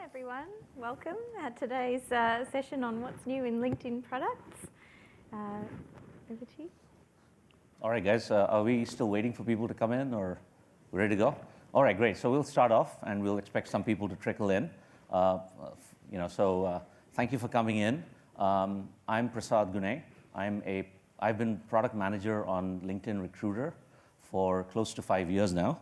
everyone. Welcome at today's session on what's new in LinkedIn products. Over to you. All right, guys, are we still waiting for people to come in, or we're ready to go? All right, great. So we'll start off, and we'll expect some people to trickle in. Thank you for coming in. I'm Prasad Gunay. I've been product manager on LinkedIn Recruiter for close to 5 years now.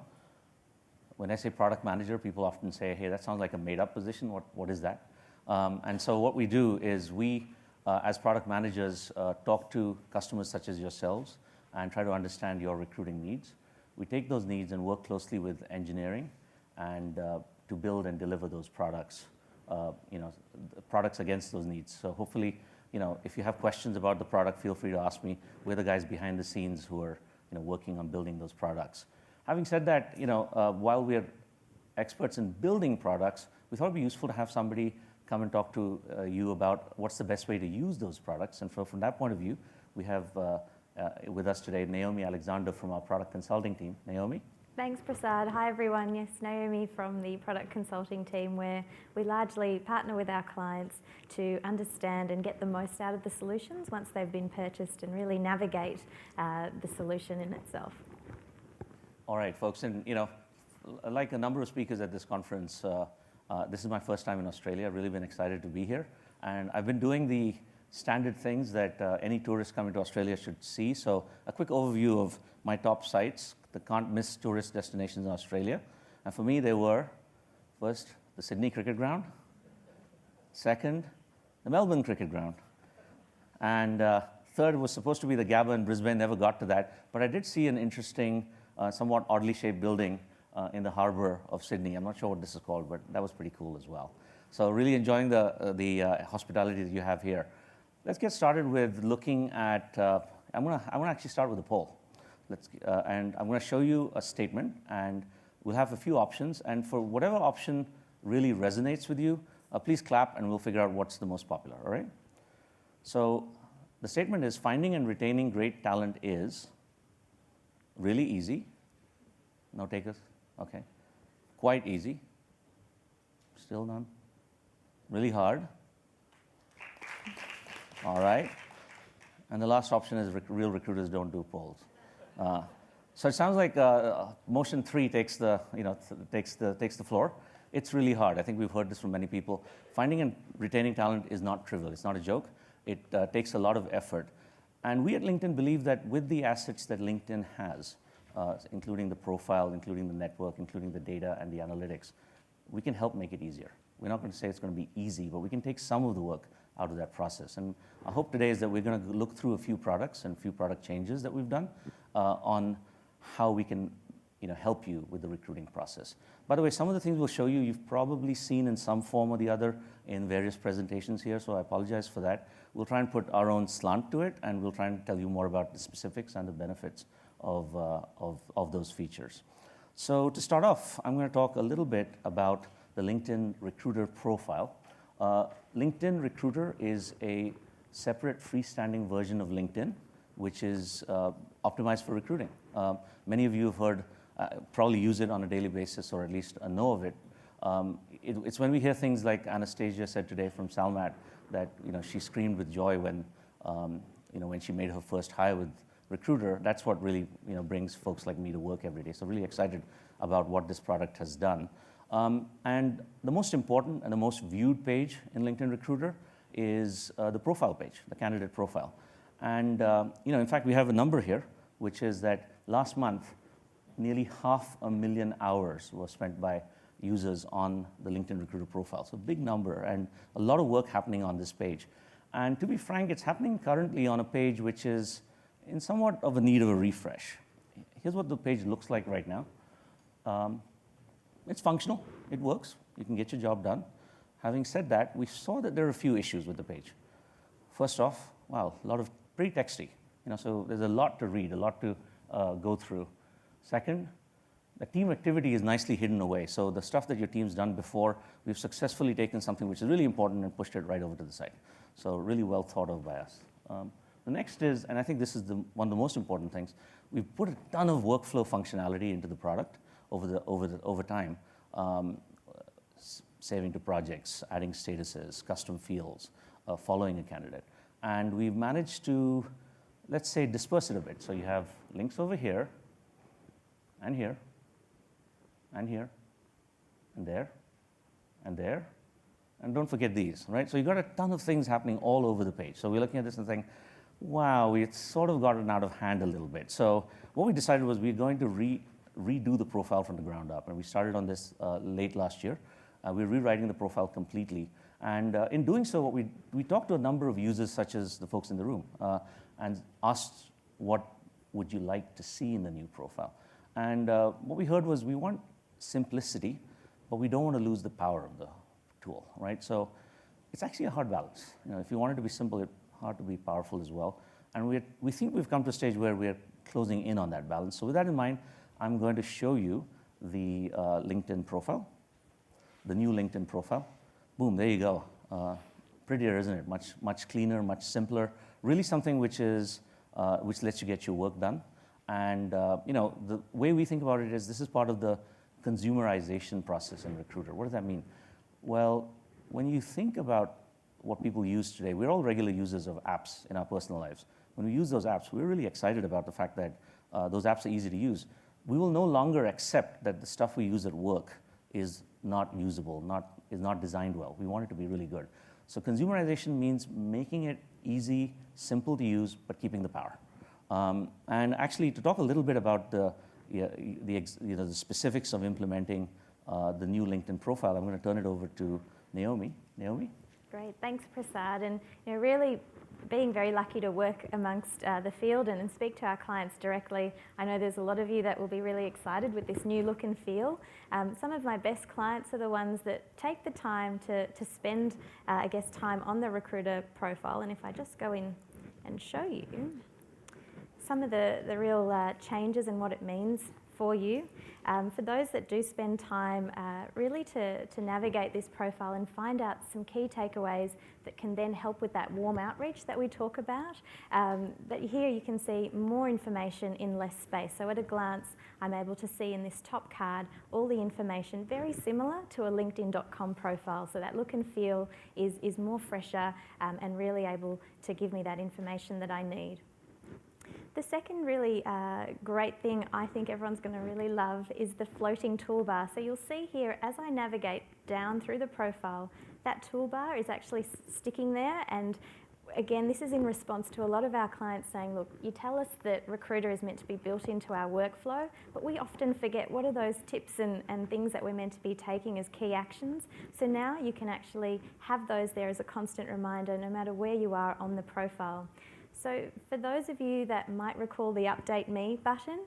When I say product manager, people often say, hey, that sounds like a made-up position. What is that? And so what we do is we, as product managers, talk to customers such as yourselves and try to understand your recruiting needs. We take those needs and work closely with engineering and to build and deliver those products, products against those needs. So hopefully, if you have questions about the product, feel free to ask me. We're the guys behind the scenes who are working on building those products. Having said that, while we're experts in building products, we thought it'd be useful to have somebody come and talk to you about what's the best way to use those products. And from that point of view, we have with us today Naomi Alexander from our product consulting team. Naomi? Thanks, Prasad. Hi, everyone. Yes, Naomi from the product consulting team, where we largely partner with our clients to understand and get the most out of the solutions once they've been purchased and really navigate the solution in itself. All right, folks, and like a number of speakers at this conference, this is my first time in Australia. I've really been excited to be here, and I've been doing the standard things that any tourist coming to Australia should see. So a quick overview of my top sites, the can't-miss tourist destinations in Australia. And for me, they were, first, the Sydney Cricket Ground, second, the Melbourne Cricket Ground, and third was supposed to be the Gabba in Brisbane. Never got to that, but I did see an interesting somewhat oddly shaped building in the harbour of Sydney. I'm not sure what this is called, but that was pretty cool as well. So really enjoying the hospitality that you have here. Let's get started with looking at, I'm gonna actually start with a poll. And I'm gonna show you a statement, and we'll have a few options. And for whatever option really resonates with you, please clap and we'll figure out what's the most popular, all right? So the statement is, finding and retaining great talent is really easy. No takers? Okay. Quite easy. Still none? Really hard? All right. And the last option is real recruiters don't do polls. So it sounds like motion 3 takes the floor. It's really hard. I think we've heard this from many people. Finding and retaining talent is not trivial. It's not a joke. It takes a lot of effort. And we at LinkedIn believe that with the assets that LinkedIn has, including the profile, including the network, including the data and the analytics, we can help make it easier. We're not going to say it's going to be easy, but we can take some of the work out of that process. And our hope today is that we're going to look through a few products and a few product changes that we've done on how we can help you with the recruiting process. By the way, some of the things we'll show you, you've probably seen in some form or the other in various presentations here, so I apologize for that. We'll try and put our own slant to it, and we'll try and tell you more about the specifics and the benefits of those features. So to start off, I'm going to talk a little bit about the LinkedIn Recruiter profile. LinkedIn Recruiter is a separate freestanding version of LinkedIn, which is optimized for recruiting. Many of you have heard, probably use it on a daily basis, or at least know of it. It's when we hear things like Anastasia said today from Salmat, that she screamed with joy when she made her first hire with Recruiter. That's what really brings folks like me to work every day. So really excited about what this product has done. And the most important and the most viewed page in LinkedIn Recruiter is the profile page, the candidate profile. And in fact, we have a number here, which is that last month, nearly 500,000 hours were spent by users on the LinkedIn Recruiter profile. So big number, and a lot of work happening on this page. And to be frank, it's happening currently on a page which is in somewhat of a need of a refresh. Here's what the page looks like right now. It's functional, it works, you can get your job done. Having said that, we saw that there are a few issues with the page. First off, wow, a lot of pretty texty, so there's a lot to read, a lot to go through. Second, the team activity is nicely hidden away. So the stuff that your team's done before, we've successfully taken something which is really important and pushed it right over to the side. So really well thought of by us. The next is, and I think this is one of the most important things, we've put a ton of workflow functionality into the product over time. saving to projects, adding statuses, custom fields, following a candidate. And we've managed to, let's say, disperse it a bit. So you have links over here, and here, and here, and there, and there. And don't forget these, right? So you've got a ton of things happening all over the page. So we're looking at this and saying, wow, it's sort of gotten out of hand a little bit. So what we decided was we're going to redo the profile from the ground up. And we started on this late last year. We're rewriting the profile completely. And in doing so, we talked to a number of users, such as the folks in the room, and asked, what would you like to see in the new profile? And what we heard was we want simplicity, but we don't want to lose the power of the tool, right? So it's actually a hard balance. If you want it to be simple, it's hard to be powerful as well. And we think we've come to a stage where we're closing in on that balance. So with that in mind, I'm going to show you the LinkedIn profile, the new LinkedIn profile. Boom, there you go. Prettier, isn't it? Much cleaner, much simpler. Really something which lets you get your work done. And the way we think about it is this is part of the consumerization process in Recruiter. What does that mean? Well, when you think about what people use today, we're all regular users of apps in our personal lives. When we use those apps, we're really excited about the fact that those apps are easy to use. We will no longer accept that the stuff we use at work is not usable, is not designed well. We want it to be really good. So consumerization means making it easy, simple to use, but keeping the power. And actually, to talk a little bit about the specifics of implementing the new LinkedIn profile, I'm going to turn it over to Naomi. Naomi? Great, thanks Prasad. And really being very lucky to work amongst the field and speak to our clients directly. I know there's a lot of you that will be really excited with this new look and feel. Some of my best clients are the ones that take the time to spend, time on the Recruiter profile. And if I just go in and show you some of the real changes and what it means for you. For those that do spend time really to navigate this profile and find out some key takeaways that can then help with that warm outreach that we talk about. But here you can see more information in less space. So at a glance, I'm able to see in this top card all the information very similar to a LinkedIn.com profile. So that look and feel is more fresher and really able to give me that information that I need. The second really great thing I think everyone's going to really love is the floating toolbar. So you'll see here as I navigate down through the profile, that toolbar is actually sticking there. And again, this is in response to a lot of our clients saying, look, you tell us that Recruiter is meant to be built into our workflow, but we often forget what are those tips and things that we're meant to be taking as key actions. So now you can actually have those there as a constant reminder no matter where you are on the profile. So for those of you that might recall the Update Me button,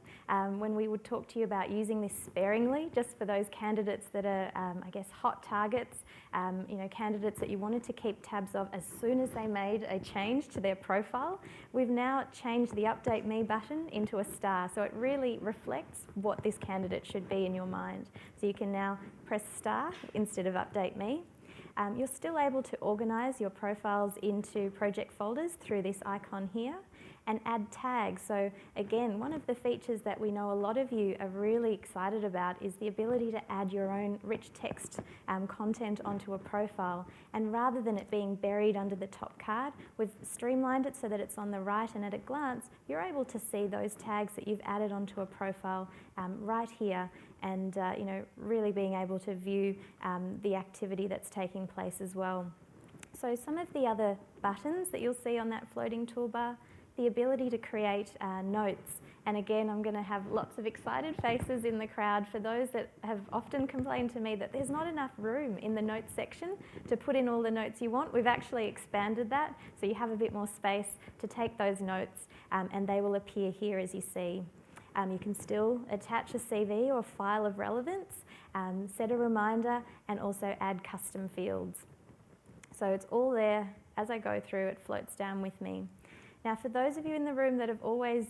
when we would talk to you about using this sparingly, just for those candidates that are, hot targets, candidates that you wanted to keep tabs of as soon as they made a change to their profile, we've now changed the Update Me button into a star. So it really reflects what this candidate should be in your mind. So you can now press star instead of Update Me. You're still able to organise your profiles into project folders through this icon here and add tags. So again, one of the features that we know a lot of you are really excited about is the ability to add your own rich text content onto a profile. And rather than it being buried under the top card, we've streamlined it so that it's on the right, and at a glance, you're able to see those tags that you've added onto a profile right here, and really being able to view the activity that's taking place as well. So some of the other buttons that you'll see on that floating toolbar, the ability to create notes. And again, I'm going to have lots of excited faces in the crowd for those that have often complained to me that there's not enough room in the notes section to put in all the notes you want. We've actually expanded that, so you have a bit more space to take those notes, and they will appear here as you see. You can still attach a CV or file of relevance, set a reminder, and also add custom fields. So it's all there. As I go through, it floats down with me. Now, for those of you in the room that have always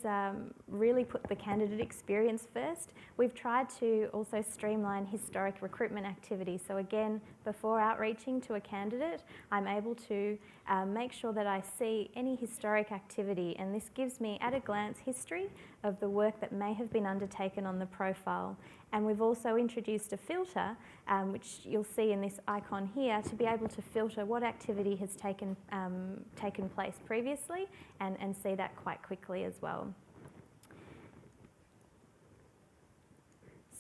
really put the candidate experience first, we've tried to also streamline historic recruitment activity. So again, before outreaching to a candidate, I'm able to make sure that I see any historic activity, and this gives me at a glance history of the work that may have been undertaken on the profile. And we've also introduced a filter, which you'll see in this icon here, to be able to filter what activity has taken place previously and see that quite quickly as well.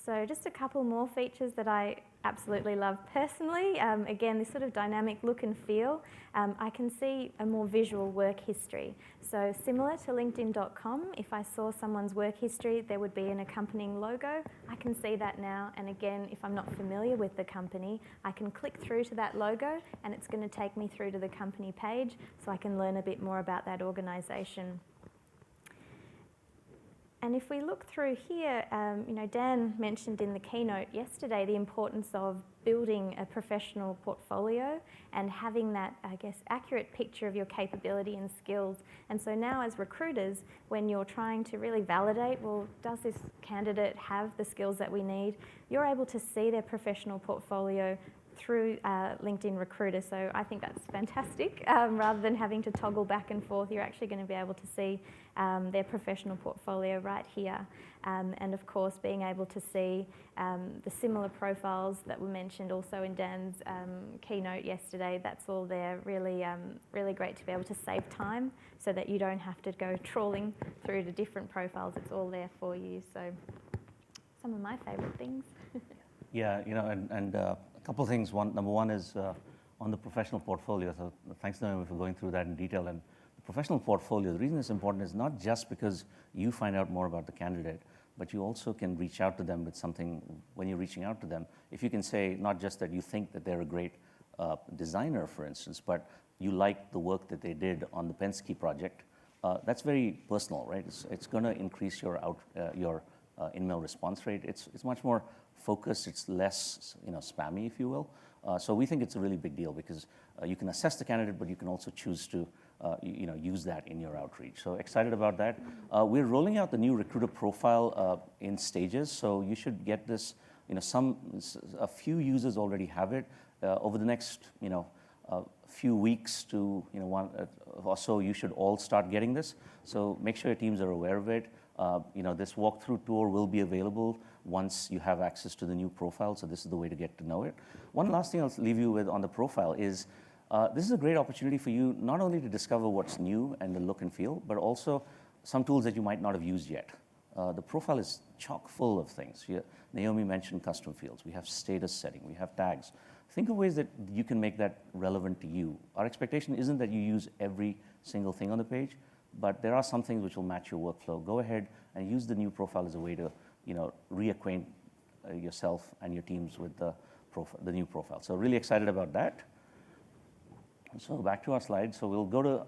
So just a couple more features that I absolutely love personally. Again, this sort of dynamic look and feel. I can see a more visual work history. So similar to LinkedIn.com, if I saw someone's work history, there would be an accompanying logo. I can see that now. And again, if I'm not familiar with the company, I can click through to that logo and it's going to take me through to the company page so I can learn a bit more about that organisation. And if we look through here, Dan mentioned in the keynote yesterday the importance of building a professional portfolio and having that, I guess, accurate picture of your capability and skills. And so now as recruiters, when you're trying to really validate, well, does this candidate have the skills that we need? You're able to see their professional portfolio through LinkedIn Recruiter. So I think that's fantastic. Rather than having to toggle back and forth, you're actually going to be able to see their professional portfolio right here. And of course, being able to see the similar profiles that were mentioned also in Dan's keynote yesterday, that's all there. Really, really great to be able to save time so that you don't have to go trawling through to different profiles. It's all there for you. So some of my favorite things. Yeah, and a couple of things. Number one is on the professional portfolio. So thanks, Naomi, for going through that in detail. And the professional portfolio, the reason it's important is not just because you find out more about the candidate, but you also can reach out to them with something when you're reaching out to them. If you can say not just that you think that they're a great designer, for instance, but you like the work that they did on the Penske project, that's very personal, right? It's going to increase your in-mail response rate. It's much more focused. It's less spammy, if you will. So we think it's a really big deal because you can assess the candidate, but you can also choose to use that in your outreach. So excited about that. We're rolling out the new recruiter profile in stages. So you should get this. A few users already have it. Over the next few weeks to one or so, you should all start getting this. So make sure your teams are aware of it. This walkthrough tour will be available once you have access to the new profile, so this is the way to get to know it. One last thing I'll leave you with on the profile is this is a great opportunity for you not only to discover what's new and the look and feel, but also some tools that you might not have used yet. The profile is chock full of things. Naomi mentioned custom fields. We have status setting. We have tags. Think of ways that you can make that relevant to you. Our expectation isn't that you use every single thing on the page, but there are some things which will match your workflow. Go ahead and use the new profile as a way to reacquaint yourself and your teams with the new profile. So really excited about that. So back to our slides. So we'll go to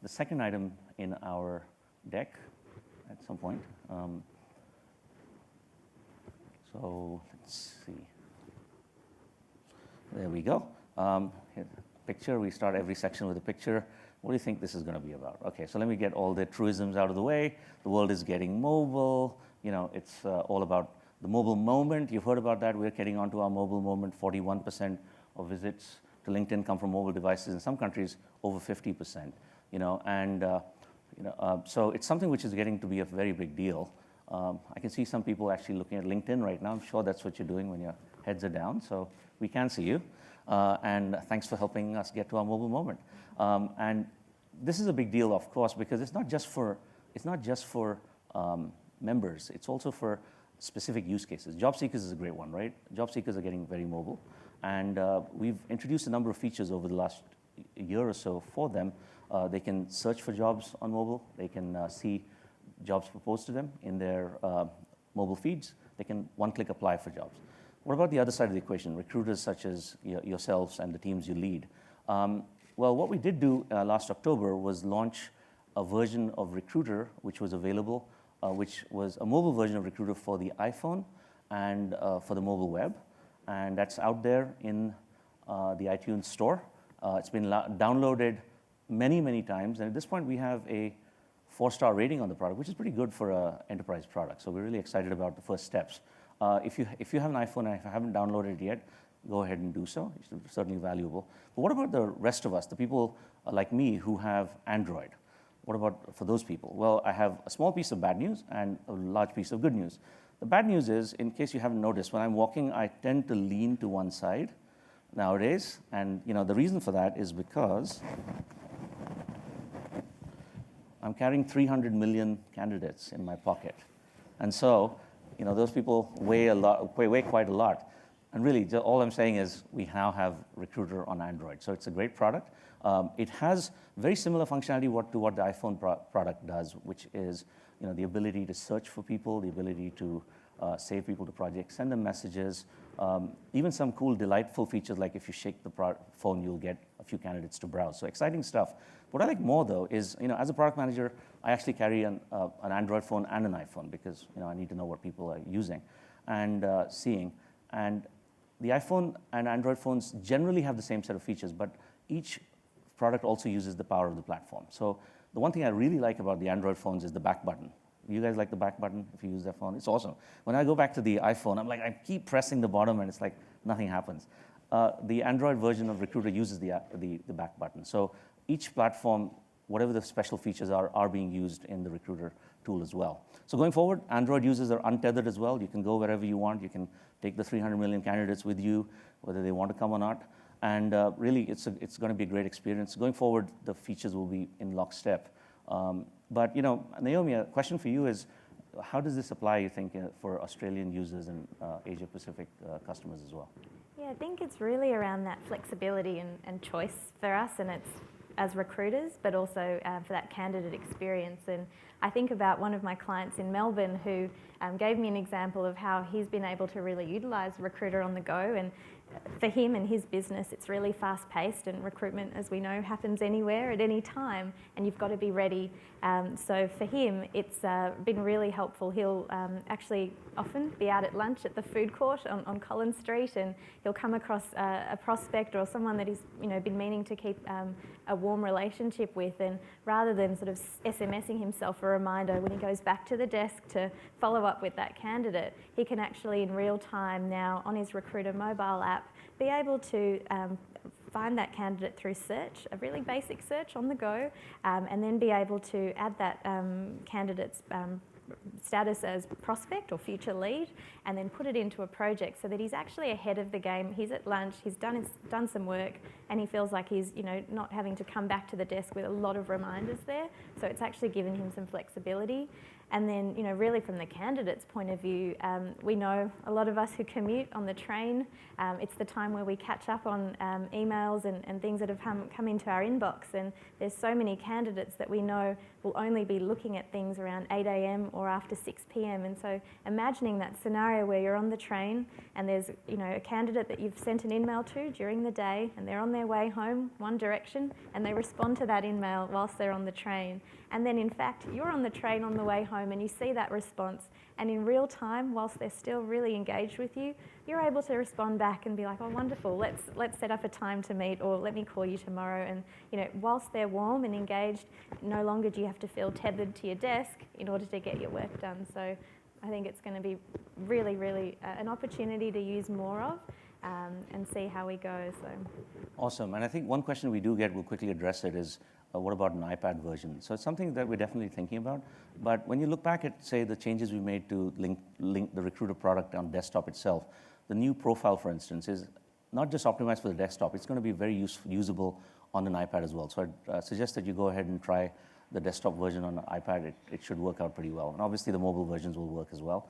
the second item in our deck at some point. So let's see. There we go. Picture. We start every section with a picture. What do you think this is going to be about? Okay, so let me get all the truisms out of the way. The world is getting mobile. It's all about the mobile moment. You've heard about that. We're getting onto our mobile moment. 41% of visits to LinkedIn come from mobile devices. In some countries, over 50%. So it's something which is getting to be a very big deal. I can see some people actually looking at LinkedIn right now. I'm sure that's what you're doing when your heads are down. So we can see you. And thanks for helping us get to our mobile moment. And this is a big deal, of course, because it's not just for members. It's also for specific use cases. Job seekers is a great one, right? Job seekers are getting very mobile. And we've introduced a number of features over the last year or so for them. They can search for jobs on mobile. They can see jobs proposed to them in their mobile feeds. They can one-click apply for jobs. What about the other side of the equation, recruiters such as yourselves and the teams you lead? Well, what we did do last October was launch a version of Recruiter, which was available, which was a mobile version of Recruiter for the iPhone and for the mobile web. And that's out there in the iTunes store. It's been downloaded many, many times. And at this point, we have a 4-star rating on the product, which is pretty good for an enterprise product. So we're really excited about the first steps. If you have an iPhone and if you haven't downloaded it yet, go ahead and do so. It's certainly valuable. But what about the rest of us, the people like me who have Android? What about for those people? Well, I have a small piece of bad news and a large piece of good news. The bad news is, in case you haven't noticed, when I'm walking, I tend to lean to one side nowadays. And the reason for that is because I'm carrying 300 million candidates in my pocket. And so, those people weigh quite a lot. And really, all I'm saying is we now have Recruiter on Android. So it's a great product. It has very similar functionality to what the iPhone product does, which is the ability to search for people, the ability to save people to projects, send them messages, even some cool, delightful features like if you shake the phone, you'll get a few candidates to browse. So exciting stuff. What I like more, though, is as a product manager, I actually carry an Android phone and an iPhone because I need to know what people are using and seeing. And the iPhone and Android phones generally have the same set of features, but each product also uses the power of the platform. So the one thing I really like about the Android phones is the back button. You guys like the back button if you use that phone? It's awesome. When I go back to the iPhone, I keep pressing the bottom and it's like nothing happens. The Android version of Recruiter uses the back button. So each platform, whatever the special features are being used in the Recruiter tool as well. So going forward, Android users are untethered as well. You can go wherever you want. You can take the 300 million candidates with you, whether they want to come or not. And really, it's going to be a great experience. Going forward, the features will be in lockstep. But Naomi, a question for you is, how does this apply, you think, for Australian users and Asia-Pacific customers as well? Yeah, I think it's really around that flexibility and choice for us, and it's as recruiters, but also for that candidate experience. And I think about one of my clients in Melbourne who gave me an example of how he's been able to really utilise Recruiter on the go. And for him and his business, it's really fast-paced, and recruitment, as we know, happens anywhere at any time, and you've got to be ready. So for him, it's been really helpful. He'll actually often be out at lunch at the food court on Collins Street, and he'll come across a prospect or someone that he's been meaning to keep a warm relationship with, and rather than sort of SMSing himself a reminder when he goes back to the desk to follow up with that candidate, he can actually in real time now on his Recruiter mobile app be able to find that candidate through search, a really basic search on the go, and then be able to add that candidate's status as prospect or future lead, and then put it into a project so that he's actually ahead of the game. He's at lunch, he's done some work, and he feels like he's not having to come back to the desk with a lot of reminders there. So it's actually given him some flexibility. And then, really from the candidate's point of view, we know a lot of us who commute on the train, it's the time where we catch up on emails and things that have come into our inbox. And there's so many candidates that we know will only be looking at things around 8 a.m. or after 6 p.m. And so imagining that scenario where you're on the train and there's a candidate that you've sent an email to during the day, and they're on their way home one direction, and they respond to that email whilst they're on the train. And then in fact, you're on the train on the way home and you see that response, and in real time, whilst they're still really engaged with you, you're able to respond back and be like, oh, wonderful, let's set up a time to meet, or let me call you tomorrow. And whilst they're warm and engaged, no longer do you have to feel tethered to your desk in order to get your work done. So I think it's going to be really, really an opportunity to use more of and see how we go. So awesome. And I think one question we do get, we'll quickly address it, is what about an iPad version? So it's something that we're definitely thinking about. But when you look back at, say, the changes we made to link the Recruiter product on desktop itself, the new profile, for instance, is not just optimized for the desktop. It's going to be very usable on an iPad as well. So I'd suggest that you go ahead and try the desktop version on an iPad. It should work out pretty well. And obviously, the mobile versions will work as well.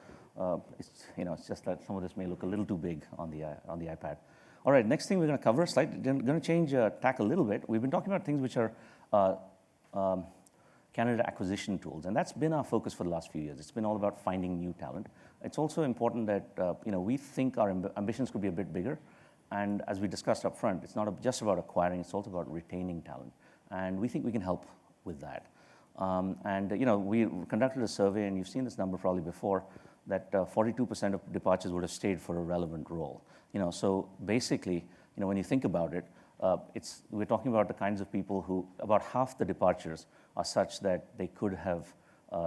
It's just that some of this may look a little too big on the iPad. All right, next thing we're going to cover, going to change tack a little bit. We've been talking about things which are candidate acquisition tools, and that's been our focus for the last few years. It's been all about finding new talent. It's also important that we think our ambitions could be a bit bigger, and as we discussed up front, it's not just about acquiring, it's also about retaining talent, and we think we can help with that. We conducted a survey, and you've seen this number probably before, that 42% of departures would have stayed for a relevant role. So basically, when you think about it, we're talking about the kinds of people who, about half the departures are such that they could have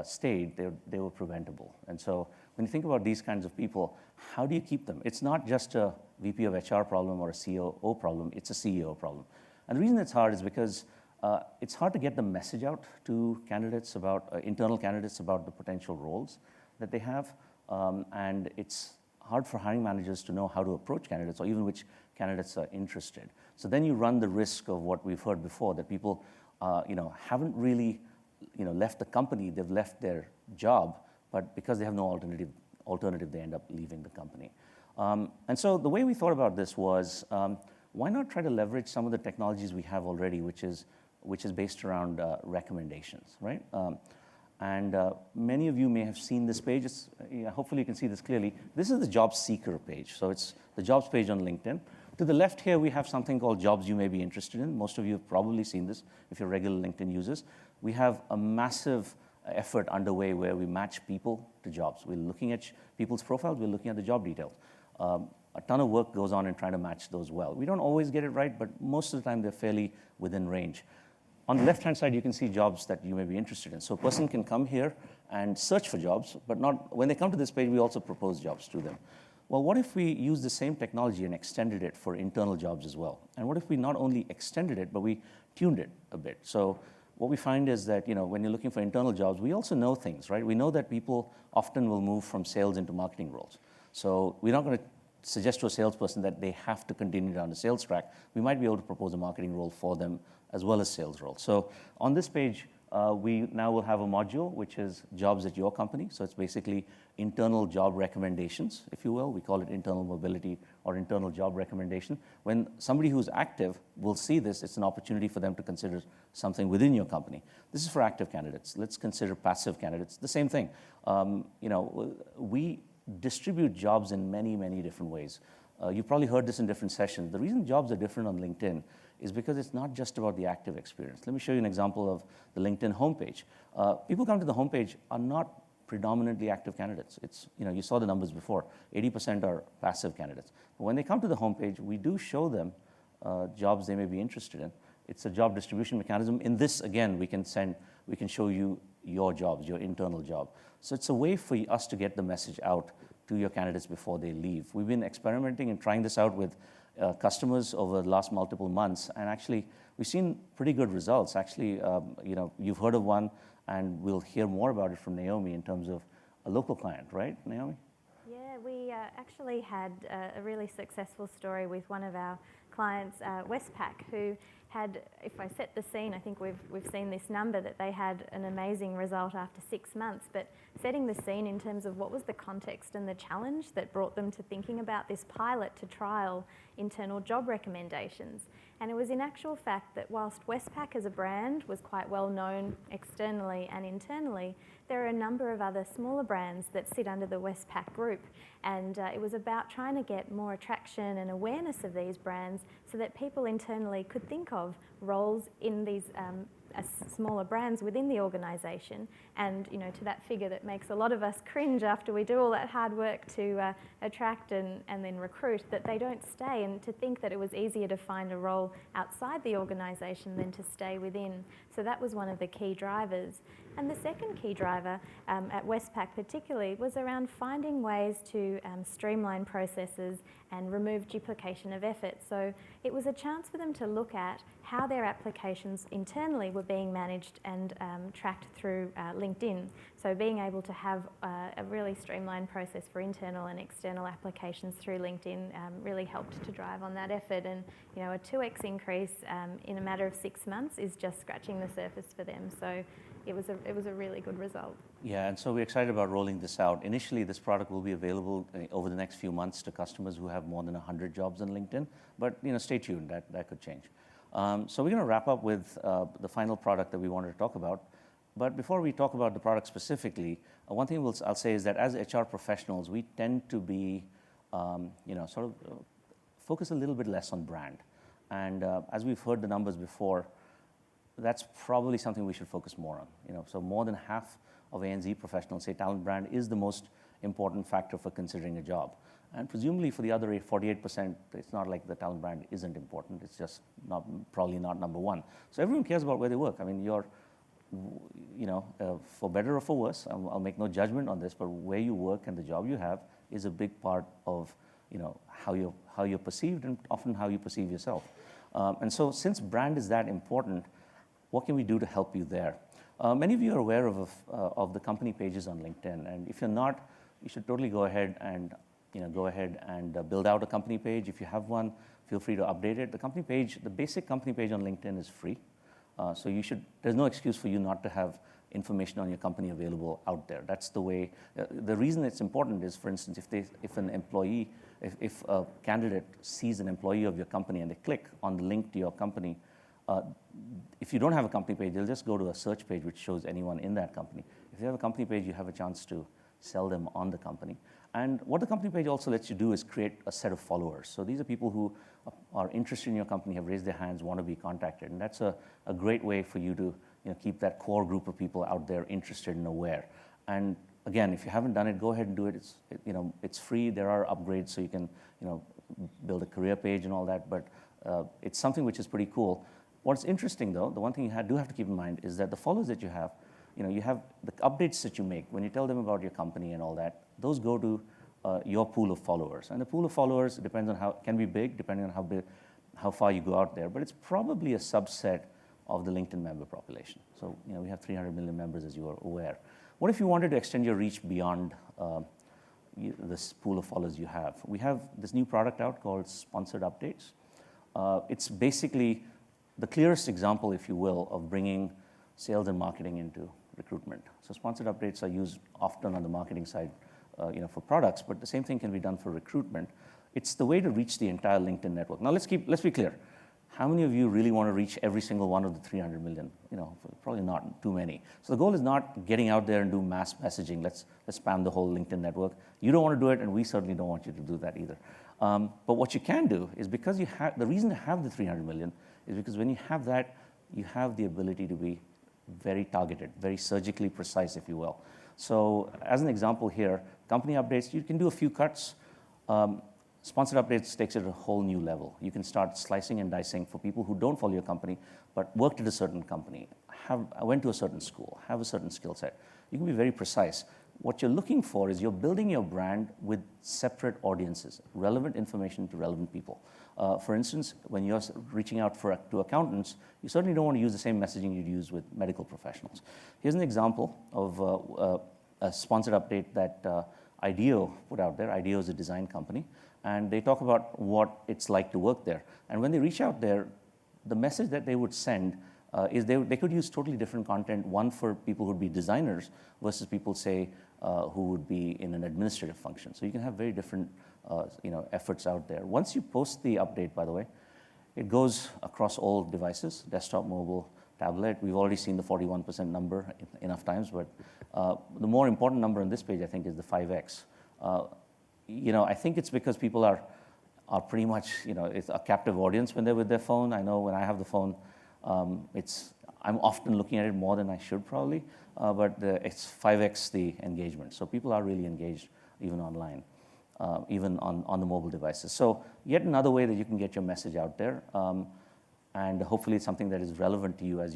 stayed, they were preventable. And so when you think about these kinds of people, how do you keep them? It's not just a VP of HR problem or a COO problem, it's a CEO problem. And the reason it's hard is because it's hard to get the message out to candidates about, internal candidates about the potential roles that they have. And it's hard for hiring managers to know how to approach candidates or even which candidates are interested. So then you run the risk of what we've heard before, that people haven't really left the company, they've left their job, but because they have no alternative, they end up leaving the company. And so the way we thought about this was, why not try to leverage some of the technologies we have already, which is based around recommendations, right? And many of you may have seen this page. Hopefully you can see this clearly. This is the job seeker page. So it's the jobs page on LinkedIn. To the left here, we have something called jobs you may be interested in. Most of you have probably seen this if you're regular LinkedIn users. We have a massive effort underway where we match people to jobs. We're looking at people's profiles. We're looking at the job details. A ton of work goes on in trying to match those well. We don't always get it right, but most of the time they're fairly within range. On the left-hand side, you can see jobs that you may be interested in. So a person can come here and search for jobs, but when they come to this page, we also propose jobs to them. Well, what if we use the same technology and extended it for internal jobs as well? And what if we not only extended it, but we tuned it a bit? So what we find is that when you're looking for internal jobs, we also know things, right? We know that people often will move from sales into marketing roles. So we're not going to suggest to a salesperson that they have to continue down the sales track. We might be able to propose a marketing role for them as well as sales roles. So on this page, we now will have a module which is jobs at your company. So it's basically internal job recommendations, if you will. We call it internal mobility or internal job recommendation. When somebody who's active will see this, it's an opportunity for them to consider something within your company. This is for active candidates. Let's consider passive candidates. The same thing. We distribute jobs in many, many different ways. You've probably heard this in different sessions. The reason jobs are different on LinkedIn is because it's not just about the active experience. Let me show you an example of the LinkedIn homepage. People come to the homepage are not predominantly active candidates. You saw the numbers before. 80% are passive candidates. But when they come to the homepage, we do show them jobs they may be interested in. It's a job distribution mechanism. In this, again, we can show you your jobs, your internal job. So it's a way for us to get the message out to your candidates before they leave. We've been experimenting and trying this out with customers over the last multiple months, and actually we've seen pretty good results. Actually, you've heard of one, and we'll hear more about it from Naomi in terms of a local client, right, Naomi? Yeah, we actually had a really successful story with one of our clients, Westpac, who had, if I set the scene, I think we've seen this number, that they had an amazing result after 6 months, but setting the scene in terms of what was the context and the challenge that brought them to thinking about this pilot to trial internal job recommendations. And it was in actual fact that whilst Westpac as a brand was quite well known externally and internally, there are a number of other smaller brands that sit under the Westpac group. And it was about trying to get more attraction and awareness of these brands so that people internally could think of roles in these smaller brands within the organisation, and to that figure that makes a lot of us cringe after we do all that hard work to attract and then recruit, that they don't stay, and to think that it was easier to find a role outside the organisation than to stay within. So that was one of the key drivers. And the second key driver at Westpac particularly was around finding ways to streamline processes and remove duplication of effort. So it was a chance for them to look at how their applications internally were being managed and tracked through LinkedIn. So being able to have a really streamlined process for internal and external applications through LinkedIn really helped to drive on that effort. And a 2x increase in a matter of 6 months is just scratching the surface for them. So it was a really good result. Yeah, and so we're excited about rolling this out. Initially, this product will be available over the next few months to customers who have more than 100 jobs on LinkedIn. But stay tuned, that could change. So we're going to wrap up with the final product that we wanted to talk about. But before we talk about the product specifically, one thing I'll say is that as HR professionals, we tend to be, focus a little bit less on brand. And as we've heard the numbers before, that's probably something we should focus more on. So more than half of ANZ professionals say talent brand is the most important factor for considering a job. And presumably for the other 48%, it's not like the talent brand isn't important. It's just probably not number one. So everyone cares about where they work. I mean, for better or for worse, I'll make no judgment on this, but where you work and the job you have is a big part of how you're perceived and often how you perceive yourself. And so since brand is that important, what can we do to help you there? Many of you are aware of the company pages on LinkedIn, and if you're not, you should totally go ahead and build out a company page. If you have one, feel free to update it. The company page, the basic company page on LinkedIn is free, so there's no excuse for you not to have information on your company available out there. That's the way. The reason it's important is, for instance, if a candidate sees an employee of your company and they click on the link to your company, if you don't have a company page, they'll just go to a search page which shows anyone in that company. If you have a company page, you have a chance to sell them on the company. And what the company page also lets you do is create a set of followers. So these are people who are interested in your company, have raised their hands, want to be contacted. And that's a great way for you to keep that core group of people out there interested and aware. And again, if you haven't done it, go ahead and do it. It's free. There are upgrades, so you can build a career page and all that. But it's something which is pretty cool. What's interesting, though, the one thing you do have to keep in mind is that the followers that you have the updates that you make when you tell them about your company and all that. Those go to your pool of followers, and the pool of followers depends on can be big, depending on how far you go out there. But it's probably a subset of the LinkedIn member population. So we have 300 million members, as you are aware. What if you wanted to extend your reach beyond this pool of followers you have? We have this new product out called Sponsored Updates. It's basically the clearest example, if you will, of bringing sales and marketing into recruitment. So Sponsored Updates are used often on the marketing side, for products, but the same thing can be done for recruitment. It's the way to reach the entire LinkedIn network. Now let's be clear. How many of you really want to reach every single one of the 300 million? Probably not too many. So the goal is not getting out there and do mass messaging. Let's spam the whole LinkedIn network. You don't want to do it, and we certainly don't want you to do that either. But what you can do is, because the reason to have the 300 million is because when you have that, you have the ability to be very targeted, very surgically precise, if you will. So as an example here, company updates, you can do a few cuts. Sponsored Updates takes it to a whole new level. You can start slicing and dicing for people who don't follow your company, but worked at a certain company, went to a certain school, have a certain skill set. You can be very precise. What you're looking for is you're building your brand with separate audiences, relevant information to relevant people. For instance, when you're reaching out to accountants, you certainly don't want to use the same messaging you'd use with medical professionals. Here's an example of a sponsored update that IDEO put out there. IDEO is a design company, and they talk about what it's like to work there. And when they reach out there, the message that they would send is they could use totally different content, one for people who would be designers versus people, say, who would be in an administrative function. So you can have very different efforts out there. Once you post the update, by the way, it goes across all devices, desktop, mobile, tablet. We've already seen the 41% number enough times, but the more important number on this page, I think, is the 5x. I think it's because people are pretty much, it's a captive audience when they're with their phone. I know when I have the phone, I'm often looking at it more than I should probably, but it's 5x the engagement. So people are really engaged even online, even on the mobile devices. So yet another way that you can get your message out there, and hopefully it's something that is relevant to you as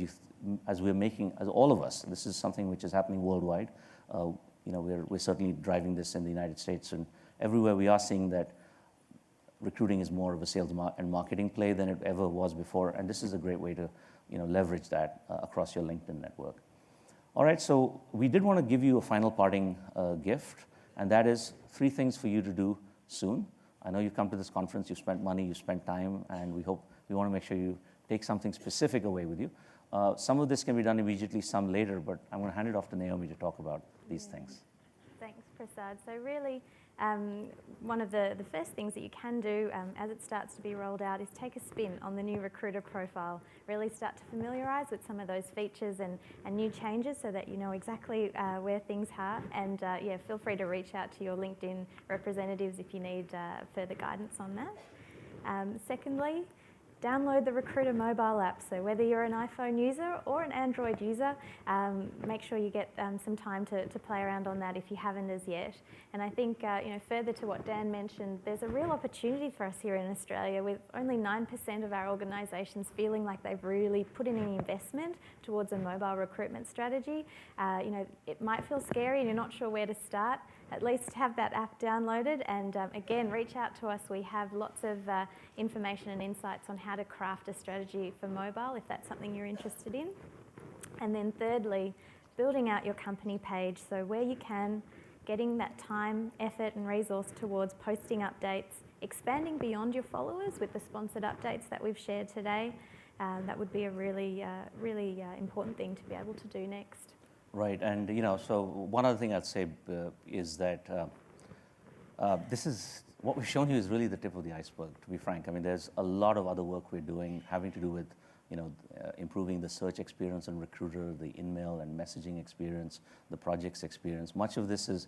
all of us. This is something which is happening worldwide. We're certainly driving this in the United States, and everywhere we are seeing that recruiting is more of a sales and marketing play than it ever was before, and this is a great way to leverage that across your LinkedIn network. All right, so we did want to give you a final parting gift, and that is 3 things for you to do soon. I know you've come to this conference, you've spent money, you've spent time, and we want to make sure you take something specific away with you. Some of this can be done immediately, some later, but I'm going to hand it off to Naomi to talk about these things. Thanks, Prasad. So really, one of the first things that you can do as it starts to be rolled out is take a spin on the new recruiter profile. Really start to familiarise with some of those features and new changes so that you know exactly where things are. And feel free to reach out to your LinkedIn representatives if you need further guidance on that. Secondly, download the Recruiter mobile app. So whether you're an iPhone user or an Android user, make sure you get some time to play around on that if you haven't as yet. And I think, further to what Dan mentioned, there's a real opportunity for us here in Australia, with only 9% of our organisations feeling like they've really put in any investment towards a mobile recruitment strategy. It might feel scary and you're not sure where to start. at least have that app downloaded. And again, reach out to us. We have lots of information and insights on how to craft a strategy for mobile, if that's something you're interested in. And then thirdly, building out your company page. So where you can, getting that time, effort and resource towards posting updates, expanding beyond your followers with the sponsored updates that we've shared today. That would be a really important thing to be able to do next. Right, and so one other thing I'd say is that this is what we've shown you is really the tip of the iceberg. To be frank, I mean, there's a lot of other work we're doing having to do with improving the search experience on Recruiter, the in-mail and messaging experience, the projects experience. Much of this is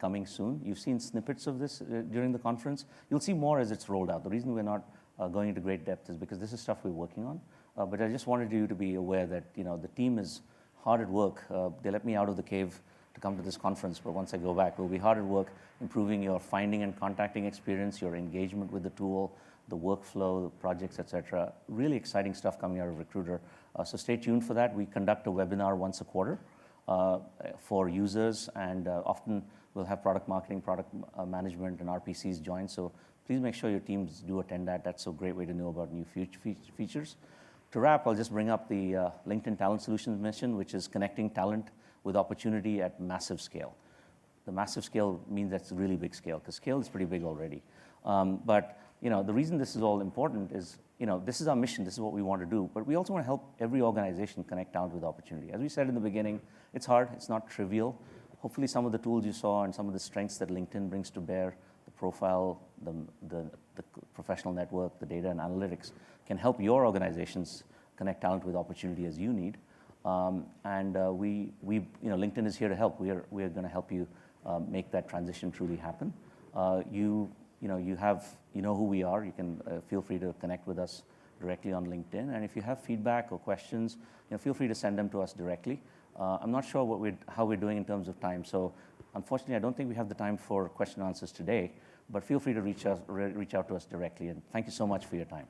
coming soon. You've seen snippets of this during the conference. You'll see more as it's rolled out. The reason we're not going into great depth is because this is stuff we're working on. But I just wanted you to be aware that the team is hard at work. They let me out of the cave to come to this conference, but once I go back, we'll be hard at work improving your finding and contacting experience, your engagement with the tool, the workflow, the projects, etc. Really exciting stuff coming out of Recruiter. So stay tuned for that. We conduct a webinar once a quarter for users, and often we'll have product marketing, product management, and RPCs join. So please make sure your teams do attend that. That's a great way to know about new features. To wrap, I'll just bring up the LinkedIn Talent Solutions mission, which is connecting talent with opportunity at massive scale. The massive scale means that's a really big scale, because scale is pretty big already. But the reason this is all important is, this is our mission, this is what we want to do, but we also want to help every organization connect talent with opportunity. As we said in the beginning, it's hard, it's not trivial. Hopefully some of the tools you saw and some of the strengths that LinkedIn brings to bear, the profile, the professional network, the data and analytics, can help your organizations connect talent with opportunity as you need. LinkedIn is here to help. We are going to help you make that transition truly happen. You know who we are. You can feel free to connect with us directly on LinkedIn. And if you have feedback or questions, feel free to send them to us directly. I'm not sure how we're doing in terms of time. So unfortunately, I don't think we have the time for question and answers today. But feel free to reach out to us directly. And thank you so much for your time.